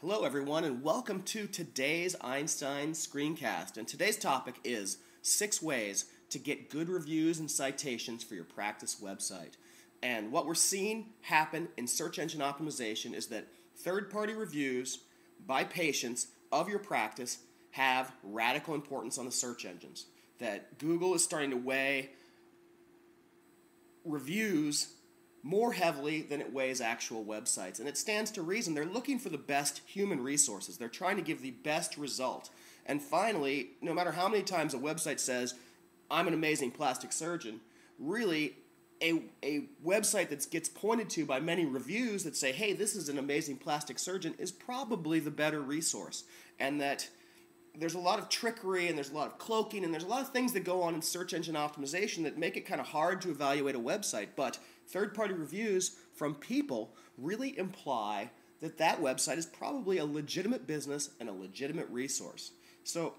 Hello everyone and welcome to today's Einstein screencast. And today's topic is 6 ways to get good reviews and citations for your practice website. And what we're seeing happen in search engine optimization is that third-party reviews by patients of your practice have radical importance on the search engines. That Google is starting to weigh reviews more heavily than it weighs actual websites. And it stands to reason. They're looking for the best human resources. They're trying to give the best result. And finally, no matter how many times a website says, I'm an amazing plastic surgeon, really a website that gets pointed to by many reviews that say, hey, this is an amazing plastic surgeon is probably the better resource. And that there's a lot of trickery and there's a lot of cloaking and there's a lot of things that go on in search engine optimization that make it kind of hard to evaluate a website. But third-party reviews from people really imply that that website is probably a legitimate business and a legitimate resource. So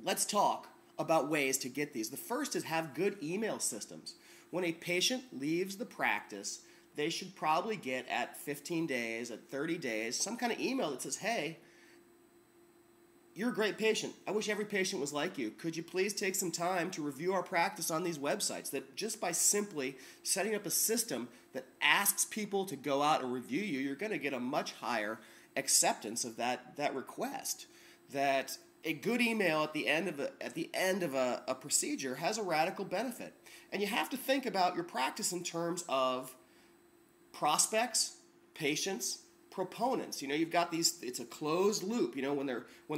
let's talk about ways to get these. The first is have good email systems. When a patient leaves the practice, they should probably get at 15 days, at 30 days, some kind of email that says, hey, you're a great patient. I wish every patient was like you. Could you please take some time to review our practice on these websites? That just by simply setting up a system that asks people to go out and review you, you're going to get a much higher acceptance of that request. That a good email at the end of a procedure has a radical benefit. And you have to think about your practice in terms of prospects, patients, proponents. You've got these, it's a closed loop. When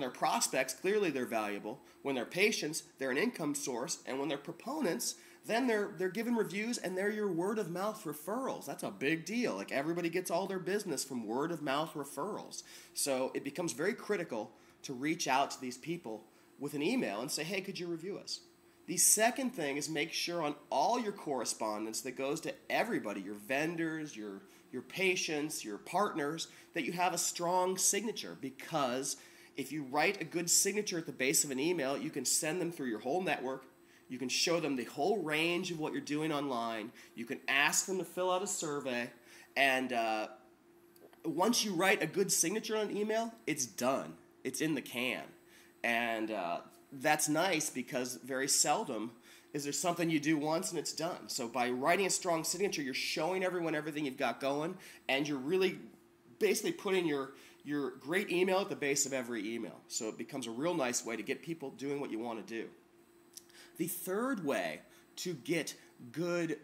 they're prospects, clearly they're valuable. When they're patients, they're an income source. And when they're proponents, then they're given reviews and they're your word of mouth referrals. That's a big deal. Like everybody gets all their business from word of mouth referrals. So it becomes very critical to reach out to these people with an email and say, hey, could you review us? The second thing is make sure on all your correspondence that goes to everybody, your vendors, your patients, your partners, that you have a strong signature, because if you write a good signature at the base of an email, you can send them through your whole network. You can show them the whole range of what you're doing online. You can ask them to fill out a survey. And once you write a good signature on an email, it's done. It's in the can. And that's nice because very seldom is there something you do once and it's done. So by writing a strong signature, you're showing everyone everything you've got going, and you're really basically putting your great email at the base of every email. So it becomes a real nice way to get people doing what you want to do. The third way to get good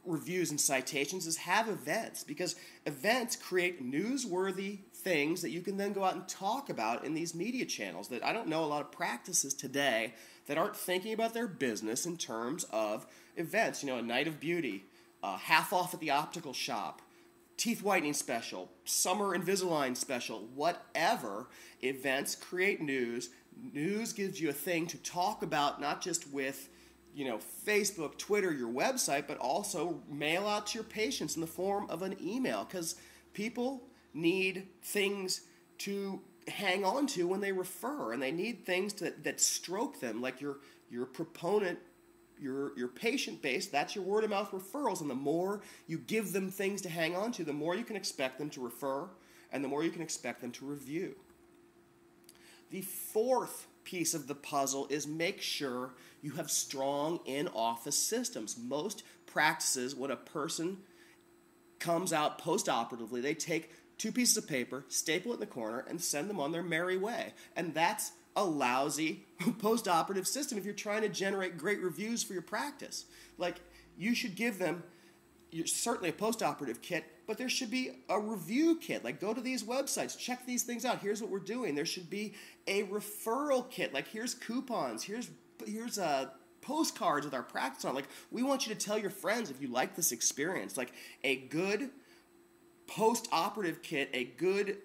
reviews and citations is have events, because events create newsworthy things that you can then go out and talk about in these media channels. That I don't know a lot of practices today that aren't thinking about their business in terms of events. A night of beauty, half off at the optical shop, teeth whitening special, summer Invisalign special, whatever. Events create news. News gives you a thing to talk about, not just with Facebook, Twitter, your website, but also mail out to your patients in the form of an email, because people need things to hang on to when they refer, and they need things that stroke them, like your proponent, your patient base. That's your word of mouth referrals, and the more you give them things to hang on to, the more you can expect them to refer, and the more you can expect them to review. The fourth piece of the puzzle is make sure you have strong in-office systems. Most practices, when a person comes out post-operatively, they take 2 pieces of paper, staple it in the corner, and send them on their merry way. And that's a lousy post-operative system if you're trying to generate great reviews for your practice. Like, you should give them certainly a post-operative kit, but there should be a review kit. Like, go to these websites, check these things out. Here's what we're doing. There should be a referral kit. Like, here's coupons. Here's postcards with our practice on. Like, we want you to tell your friends if you like this experience. Like, a good post-operative kit, a good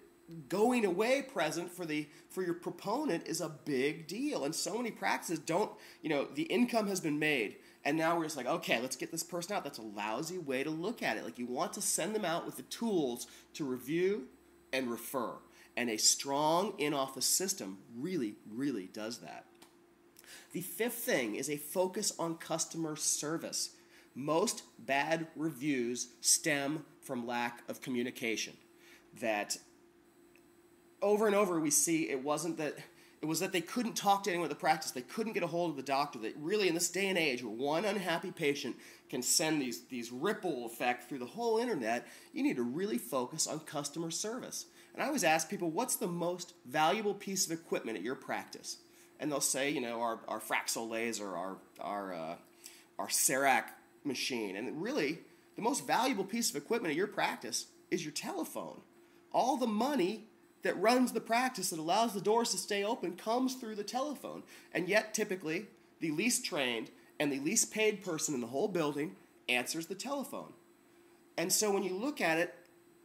going away present for your proponent is a big deal. And so many practices don't, the income has been made, and now we're just like, okay, let's get this person out. That's a lousy way to look at it. Like, you want to send them out with the tools to review and refer. And a strong in-office system really, really does that. The fifth thing is a focus on customer service. Most bad reviews stem from lack of communication. That over and over we see it was that they couldn't talk to anyone at the practice. They couldn't get a hold of the doctor. That really, in this day and age, where one unhappy patient can send these ripple effect through the whole internet, you need to really focus on customer service. And I always ask people, what's the most valuable piece of equipment at your practice? And they'll say, our Fraxel laser, our Cerac machine. And really, the most valuable piece of equipment at your practice is your telephone. All the money that runs the practice, that allows the doors to stay open, comes through the telephone. And yet, typically, the least trained and the least paid person in the whole building answers the telephone. And so when you look at it,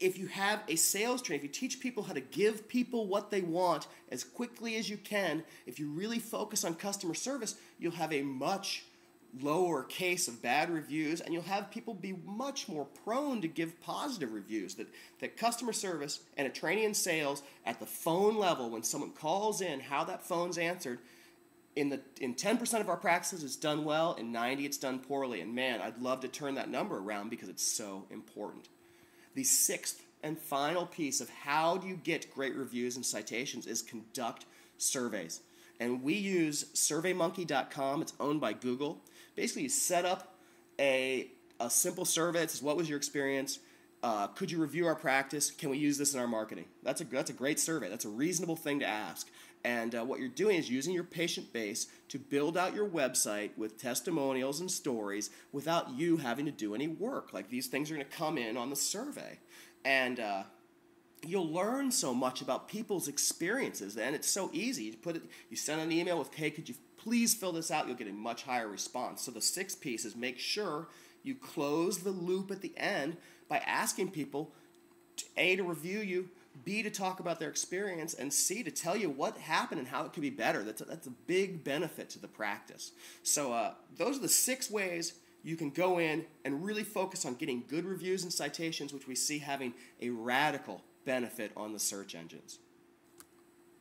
if you have a sales train, if you teach people how to give people what they want as quickly as you can, if you really focus on customer service, you'll have a much lower case of bad reviews, and you'll have people be much more prone to give positive reviews. That customer service and a training in sales at the phone level, when someone calls in, how that phone's answered, in 10% of our practices it's done well, in 90 it's done poorly. And man, I'd love to turn that number around because it's so important. The sixth and final piece of how do you get great reviews and citations is conduct surveys. And we use surveymonkey.com. It's owned by Google. Basically, you set up a simple survey that says, what was your experience? Could you review our practice? Can we use this in our marketing? That's a great survey. That's a reasonable thing to ask. And what you're doing is using your patient base to build out your website with testimonials and stories without you having to do any work. Like, these things are going to come in on the survey. And you'll learn so much about people's experiences, and it's so easy. You send an email with, hey, could you please fill this out? You'll get a much higher response. So the sixth piece is make sure you close the loop at the end by asking people, A, to review you, B, to talk about their experience, and C, to tell you what happened and how it could be better. That's a big benefit to the practice. So those are the 6 ways you can go in and really focus on getting good reviews and citations, which we see having a radical benefit on the search engines.